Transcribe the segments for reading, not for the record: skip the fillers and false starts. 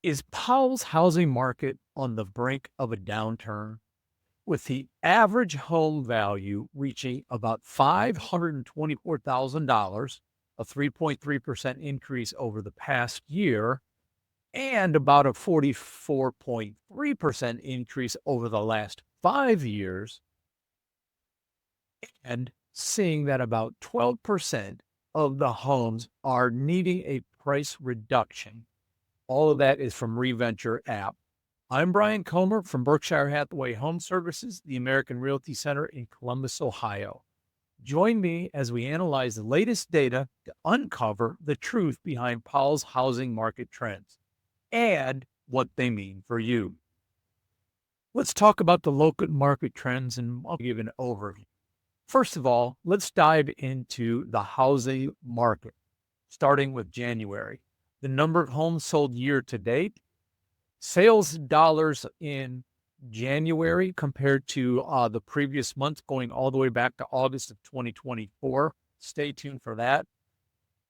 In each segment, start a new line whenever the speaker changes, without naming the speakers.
Is Powell's housing market on the brink of a downturn, with the average home value reaching about $524,000, a 3.3% increase over the past year, and about a 44.3% increase over the last 5 years, and seeing that about 12% of the homes are needing a price reduction? All of that is from Reventure app. I'm Brian Comer from Berkshire Hathaway Home Services, the American Realty Center in Columbus, Ohio. Join me as we analyze the latest data to uncover the truth behind Powell's housing market trends and what they mean for you. Let's talk about the local market trends, and I'll give an overview. First of all, let's dive into the housing market, starting with January. The number of homes sold year to date, sales dollars in January compared to the previous month, going all the way back to August of 2024. Stay tuned for that.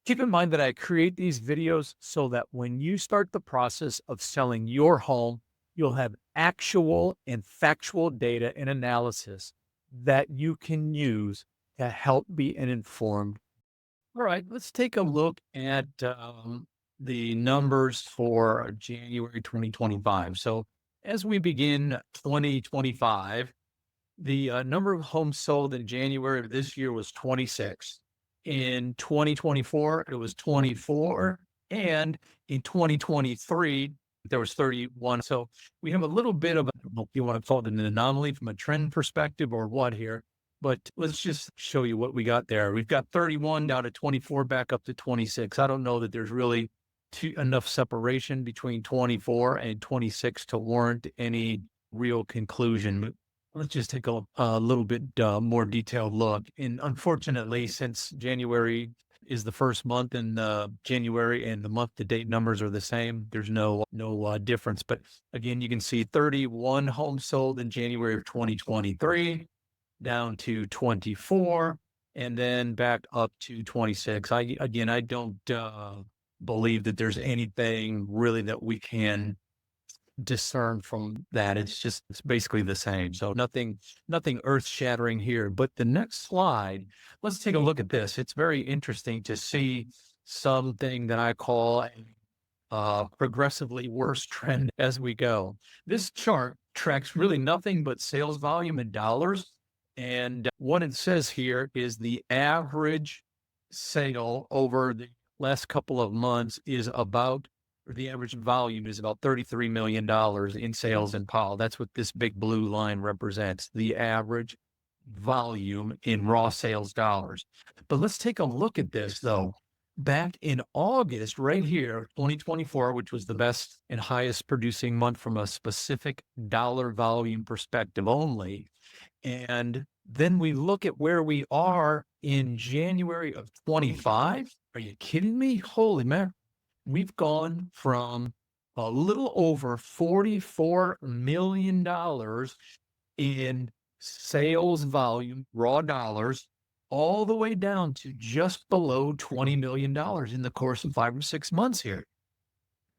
Keep in mind that I create these videos so that when you start the process of selling your home, you'll have actual and factual data and analysis that you can use to help be an informed. All right, let's take a look at the numbers for January 2025. So as we begin 2025, the number of homes sold in January of this year was 26. In 2024, it was 24. And in 2023, there was 31. So we have a little bit of, I don't know if you want to call it an anomaly from a trend perspective or what here, but let's just show you what we got there. We've got 31 down to 24, back up to 26. I don't know that there's really enough separation between 24 and 26 to warrant any real conclusion. But let's just take a little bit more detailed look. And unfortunately, since January is the first month in January and the month to date numbers are the same, there's no difference. But again, you can see 31 homes sold in January of 2023, down to 24, and then back up to 26. I don't believe that there's anything really that we can discern from that. It's basically the same. So nothing earth shattering here. But the next slide, let's take a look at this. It's very interesting to see something that I call a progressively worse trend as we go. This chart tracks really nothing but sales volume in dollars. And what it says here is the average sale over the last couple of months is about, or the average volume is about $33 million in sales in Powell. That's what this big blue line represents, the average volume in raw sales dollars. But let's take a look at this though. Back in August, right here, 2024, which was the best and highest producing month from a specific dollar volume perspective only. And then we look at where we are in January of 25. Are you kidding me? Holy man. We've gone from a little over $44 million in sales volume, raw dollars, all the way down to just below $20 million in the course of 5 or 6 months here.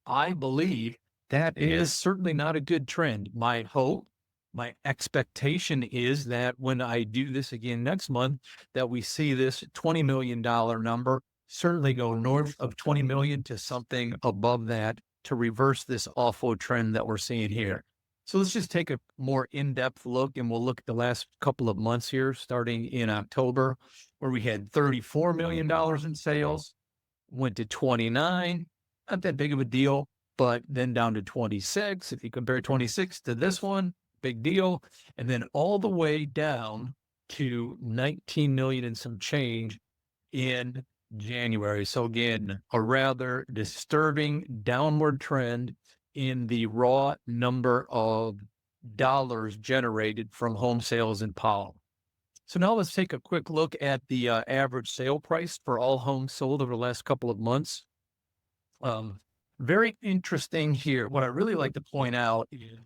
I believe that is certainly not a good trend. My hope, my expectation is that when I do this again next month, that we see this $20 million number certainly go north of 20 million to something above that to reverse this awful trend that we're seeing here. So let's just take a more in-depth look, and we'll look at the last couple of months here, starting in October, where we had $34 million in sales, went to 29, not that big of a deal, but then down to 26. If you compare 26 to this one, big deal. And then all the way down to 19 million and some change in January. So again, a rather disturbing downward trend in the raw number of dollars generated from home sales in Powell. So now let's take a quick look at the average sale price for all homes sold over the last couple of months. Very interesting here. What I really like to point out is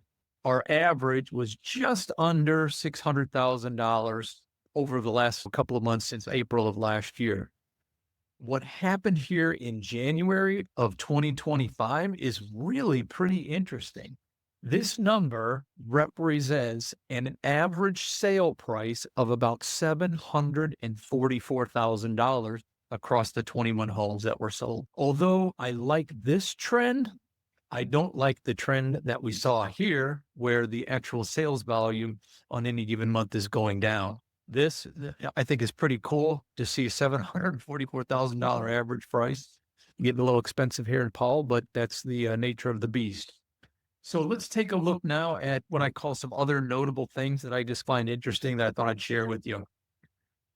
our average was just under $600,000 over the last couple of months since April of last year. What happened here in January of 2025 is really pretty interesting. This number represents an average sale price of about $744,000 across the 21 homes that were sold. Although I like this trend, I don't like the trend that we saw here, where the actual sales volume on any given month is going down. This, I think, is pretty cool to see a $744,000 average price. Getting a little expensive here in Powell, but that's the nature of the beast. So let's take a look now at what I call some other notable things that I just find interesting that I thought I'd share with you.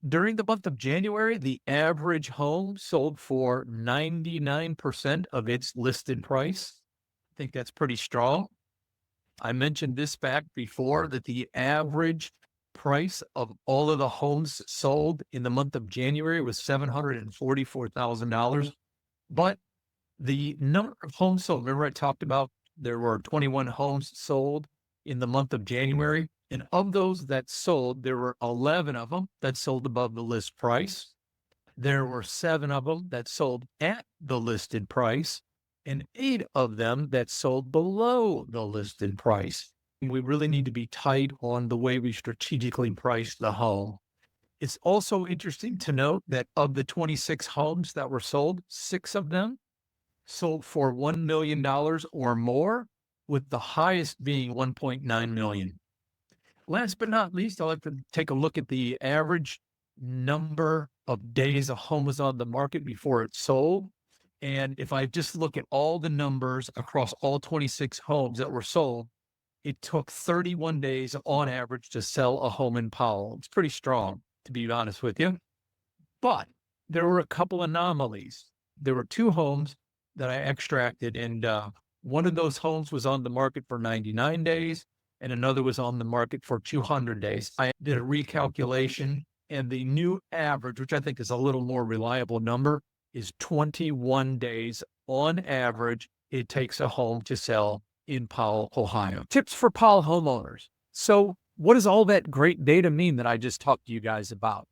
During the month of January, the average home sold for 99% of its listed price. I think that's pretty strong. I mentioned this fact before, that the average price of all of the homes sold in the month of January was $744,000. But the number of homes sold, remember I talked about there were 21 homes sold in the month of January. And of those that sold, there were 11 of them that sold above the list price. There were 7 of them that sold at the listed price, and 8 of them that sold below the listed price. We really need to be tight on the way we strategically price the home. It's also interesting to note that of the 26 homes that were sold, 6 of them sold for $1 million or more, with the highest being $1.9 million. Last but not least, I'll have to take a look at the average number of days a home was on the market before it sold. And if I just look at all the numbers across all 26 homes that were sold, it took 31 days on average to sell a home in Powell. It's pretty strong, to be honest with you. But there were a couple anomalies. There were 2 homes that I extracted, and one of those homes was on the market for 99 days, and another was on the market for 200 days. I did a recalculation, and the new average, which I think is a little more reliable number, is 21 days on average it takes a home to sell in Powell, Ohio. Tips for Powell homeowners. So what does all that great data mean that I just talked to you guys about?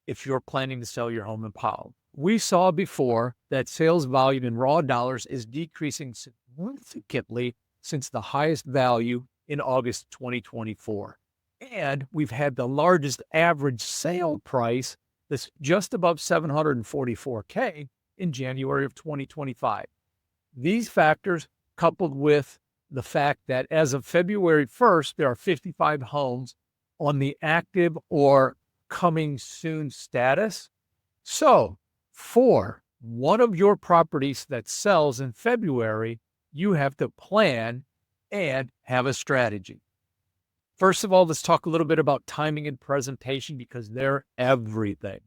If you're planning to sell your home in Powell, we saw before that sales volume in raw dollars is decreasing significantly since the highest value in August 2024. And we've had the largest average sale price that's just above $744K in January of 2025. These factors, coupled with the fact that as of February 1st, there are 55 homes on the active or coming soon status. So for one of your properties that sells in February, you have to plan and have a strategy. First of all, let's talk a little bit about timing and presentation, because they're everything.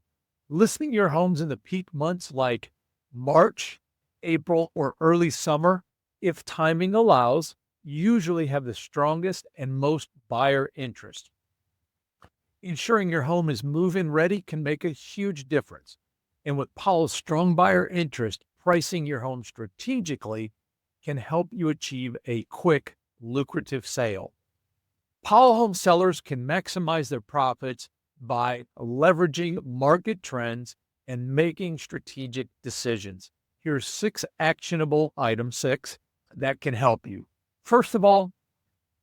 Listing your homes in the peak months like March, April, or early summer, if timing allows, usually have the strongest and most buyer interest. Ensuring your home is move-in ready can make a huge difference. And with Powell's strong buyer interest, pricing your home strategically can help you achieve a quick, lucrative sale. Powell home sellers can maximize their profits by leveraging market trends and making strategic decisions. Here's 6 actionable items, 6, that can help you. First of all,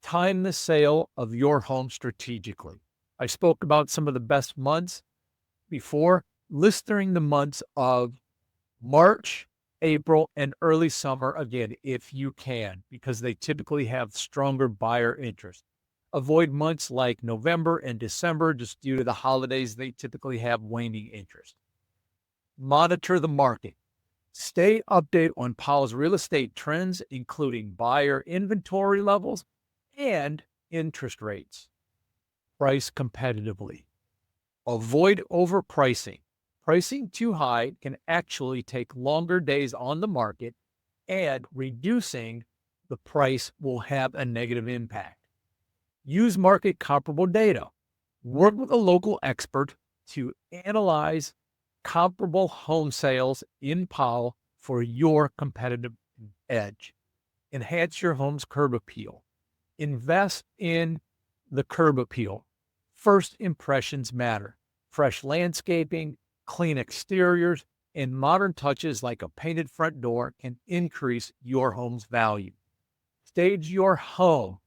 time the sale of your home strategically. I spoke about some of the best months before. List during the months of March, April, and early summer, again, if you can, because they typically have stronger buyer interest. Avoid months like November and December, just due to the holidays. They typically have waning interest. Monitor the market. Stay updated on Powell's real estate trends, including buyer inventory levels and interest rates. Price competitively. Avoid overpricing. Pricing too high can actually take longer days on the market, and reducing the price will have a negative impact. Use market comparable data. Work with a local expert to analyze comparable home sales in Powell for your competitive edge. Enhance your home's curb appeal. Invest in the curb appeal. First impressions matter. Fresh landscaping, clean exteriors, and modern touches like a painted front door can increase your home's value. Stage your home.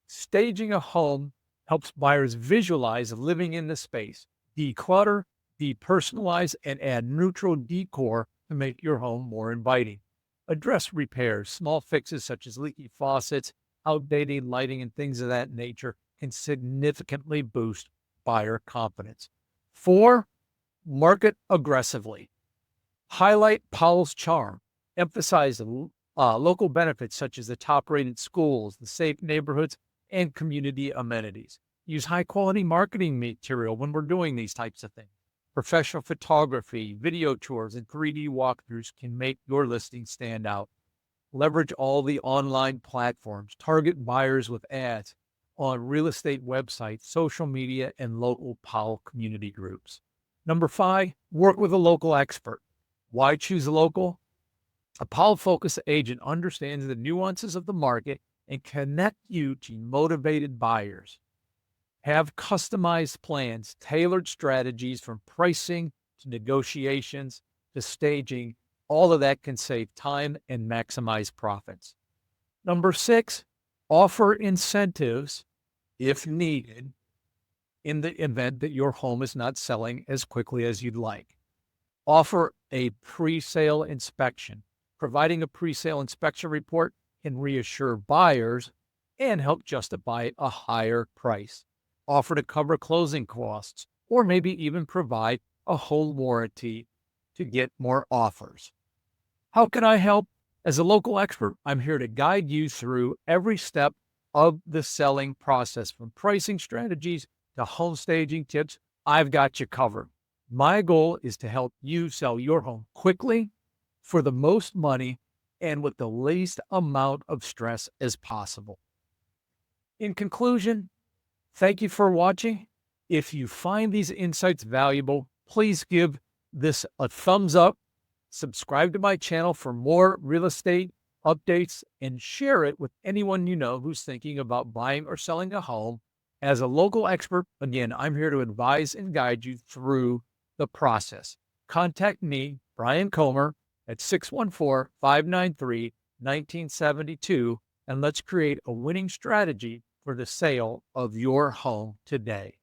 Staging a home helps buyers visualize living in the space, declutter, depersonalize, and add neutral decor to make your home more inviting. Address repairs, small fixes such as leaky faucets, outdated lighting, and things of that nature can significantly boost buyer confidence. 4, market aggressively. Highlight Powell's charm. Emphasize local benefits such as the top-rated schools, the safe neighborhoods, and community amenities. Use high-quality marketing material when we're doing these types of things. Professional photography, video tours, and 3D walkthroughs can make your listing stand out. Leverage all the online platforms. Target buyers with ads on real estate websites, social media, and local Powell community groups. Number 5, work with a local expert. Why choose local? A Powell-focused agent understands the nuances of the market and connect you to motivated buyers. Have customized plans, tailored strategies from pricing to negotiations to staging. All of that can save time and maximize profits. Number 6, offer incentives if needed in the event that your home is not selling as quickly as you'd like. Offer a pre-sale inspection. Providing a pre-sale inspection report can reassure buyers and help justify a higher price. Offer to cover closing costs, or maybe even provide a home warranty to get more offers. How can I help? As a local expert, I'm here to guide you through every step of the selling process, from pricing strategies to home staging tips. I've got you covered. My goal is to help you sell your home quickly, for the most money, and with the least amount of stress as possible. In conclusion, thank you for watching. If you find these insights valuable, please give this a thumbs up, subscribe to my channel for more real estate updates, and share it with anyone you know who's thinking about buying or selling a home. As a local expert, again, I'm here to advise and guide you through the process. Contact me, Brian Comer, at 614-593-1972, and let's create a winning strategy for the sale of your home today.